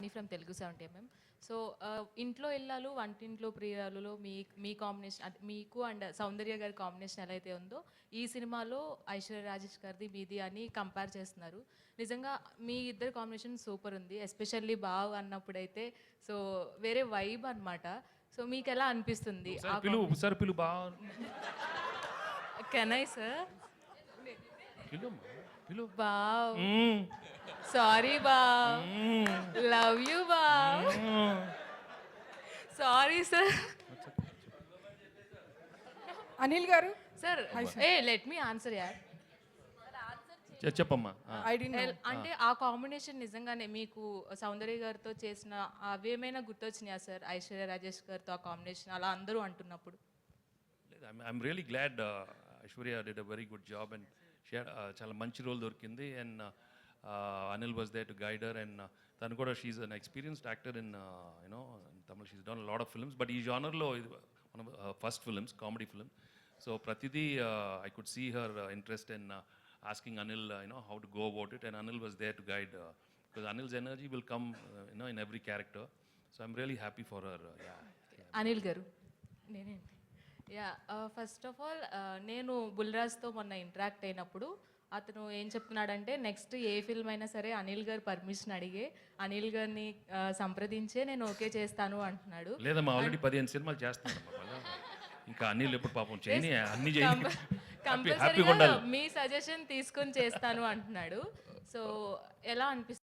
Vani from Telugu 70mm. So ఇంట్లో ఇల్లాలు వంటింట్లో ప్రియురాలులో మీ కాంబినేషన్ అది మీకు అండ్ సౌందర్య గారి కాంబినేషన్ ఎలా అయితే ఉందో ఈ సినిమాలో ఐశ్వర్య రాజేష్ గారిది మీది అని కంపేర్ చేస్తున్నారు. నిజంగా మీ ఇద్దరు కాంబినేషన్ సూపర్ ఉంది. ఎస్పెషల్లీ బావ్ అన్నప్పుడైతే సో వేరే వైబ్ అనమాట. సో మీకు ఎలా అనిపిస్తుంది? Can I sir? బావ్ సారీ బావ్, లవ్ యూ బావ్, సారీ సార్. అనిల్ గారు సార్ లెట్ మీ ఆన్సర్ యార్. చెప్పమ్మా. అంటే ఆ కాంబినేషన్ నిజంగానే మీకు సౌందర్య గారితో చేసిన అవేమైనా గుర్తొచ్చినాయా సార్? ఐశ్వర్య రాజేష్ గారితో ఆ కాంబినేషన్ అలా అందరూ అంటున్నప్పుడు. I'm really glad Aishwarya did a very good job and చాలా మంచి రోల్ దొరికింది. And Anil was there to guide her. And తను కూడా she's an experienced actor in you know Tamil. She's done lot of films, but ఈ జానర్లో one of first films, comedy film. So ప్రతిదీ I could see her interest in asking Anil, how to go about it, and Anil was there to guide, because Anil's energy will come, in every character. So I'm really happy for her. Anil garu, నేనేంటి first of all నేను బుల్రాజ్తో మొన్న interact అయినప్పుడు అతను ఏం చెప్తున్నాడంటే next a film అయినా సరే అనిల్ గారు పర్మిషన్ అడిగే అనిల్ గారిని సంప్రదించే నేను ఓకే చేస్తాను అంటున్నాడు. లేదమ్మా, ఆల్రెడీ 15 సినిమాలు చేస్తున్నాను. ఇంకా అనిల్ ఎప్పుడు పాపం చేయని అన్ని చేయని కంపల్సరీగా మీ సజెషన్ తీసుకొని చేస్తాను అంటున్నాడు. సో ఎలా అనిపిస్తుంది?